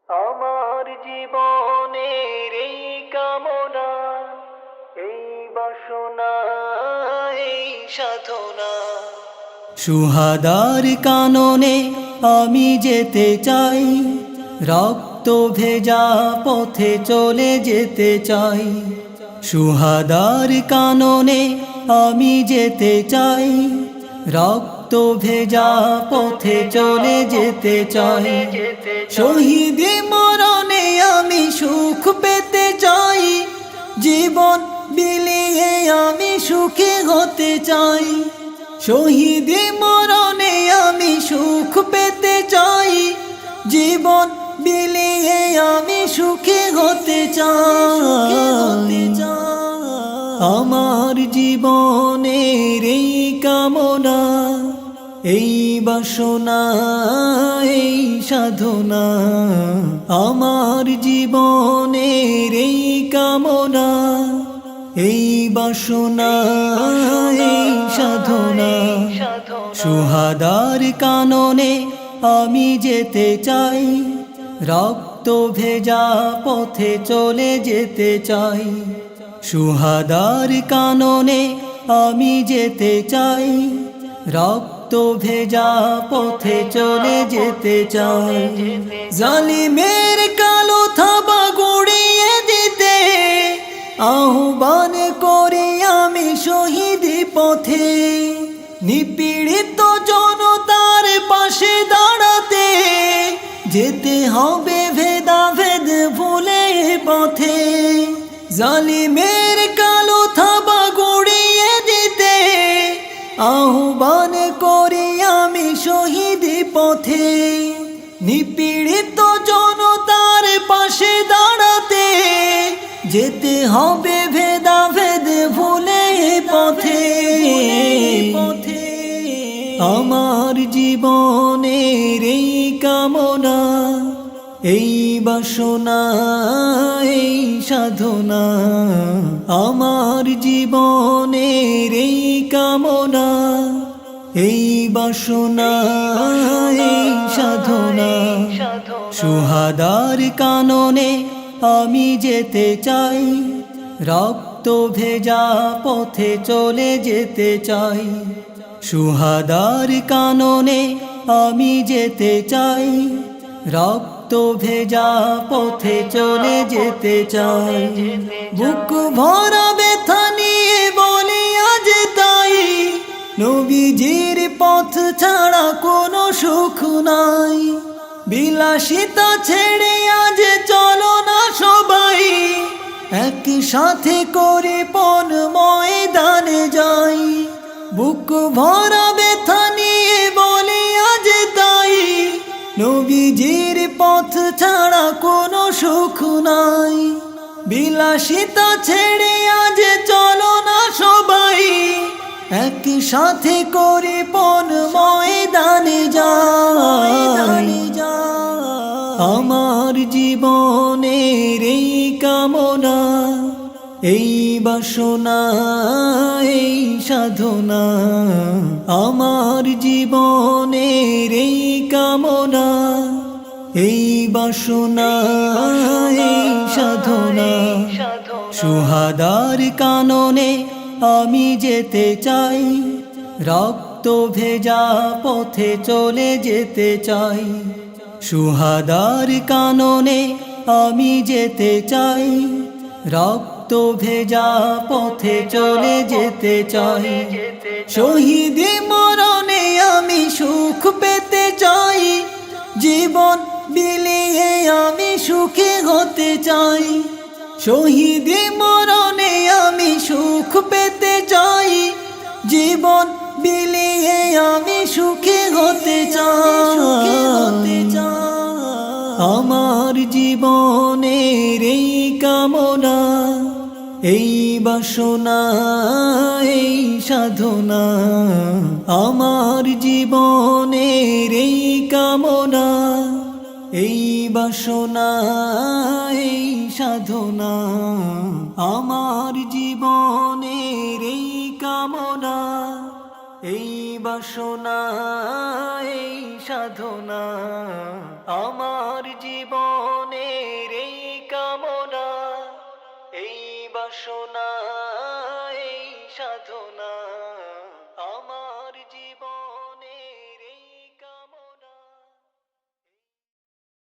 আমার জীবনের এই কামনা, এই বাসনা, এই সাধনা, সুহাদার কাননে আমি যেতে চাই, রক্ত ভেজা পথে চলে যেতে চাই। সুহাদার কাননে আমি যেতে চাই, রক্ত ভেজা পথে চলে যেতে চাই। শহীদ মরণে আমি সুখ পেতে চাই, জীবন বিলিয়ে আমি সুখী হতে চাই। শহীদ মরণে আমি সুখ পেতে চাই, জীবন বিলিয়ে আমি সুখী হতে চাই। আমার জীবনের এই কামনা, এই বাসনা, এই সাধনা, আমার জীবনের এই কামনা, এই বাসনা, এই সাধনা। সুহাদার কাননে আমি যেতে চাই, রক্ত ভেজা পথে চলে যেতে চাই। সুহাদার কাননে আমি যেতে চাই, রক্ত ভেজা পথে চলে যেতে চাই। জালিমের কালো থাবা গুড়িয়ে দিতে আহ্বান করি আমি শহীদ পথে। নিপীড়িত জনতার পাশে দাঁড়াতে যেতে হবে ভেদাভেদ ভুলে পথে। জালিমের কালো থাবা গুড়িয়ে দিতে আহ্বান করি আমি শহীদ পথে। নিপীড়িত জনতার পাশে দাঁড়াতে যেতে হবে ভেদাভেদ ভুলে পথে। আমার জীবনের এই কামনা, এই বাসনা, এই সাধনা, আমার জীবনের এই কামনা, এই বাসনা, এই সাধনা। সুহাদার কাননে আমি যেতে চাই, রক্ত ভেজা পথে চলে যেতে চাই। সুহাদার কাননে আমি যেতে চাই, রক্ত ভেজা পথে চলে যেতে চাই। বুক ভরা ব্যথা নিয়ে বলি আজ তাই, নবীজির পথ ছাড়া কোনো সুখ নাই। বিলাসিতা ছেড়ে আজ চলো না সবাই, একসাথে করে পণ ময়দানে যাই। বুক ভরা ব্যথা নিয়ে বলি আজ তাই, নবীজির পথ ছাড়া কোনো সুখ নাই। বিলাসিতা ছেড়ে আজ চলো না সবাই, একসাথে করে পণ ময়দানে যাই। আমার জীবনের এই কামনা, এই বাসনা, এই সাধনা, আমার জীবনের এই কামনা, এই বাসনা, এই সাধনা। সুহাদার কাননে আমি যেতে চাই, রক্ত ভেজা পথে চলে যেতে চাই। সুহাদার কাননে আমি যেতে চাই, রক্ত ভেজা পথে চলে যেতে চাই। শহীদ মরণে আমি সুখ পেতে চাই, জীবন বিলিয়ে আমি সুখী হতে চাই। শহীদ মরণে আমি সুখ পেতে চাই, জীবন বিলিয়ে আমি সুখী হতে চাই। আমার জীবনের এই কামনা, এই বাসনা, এই সাধনা, আমার জীবনের এই কামনা, এই বাসনা, এই সাধনা, আমার জীবনের এই কামনা, এই বাসনা, এই সাধনা, আমার জীবন বাসনা এই সাধনা।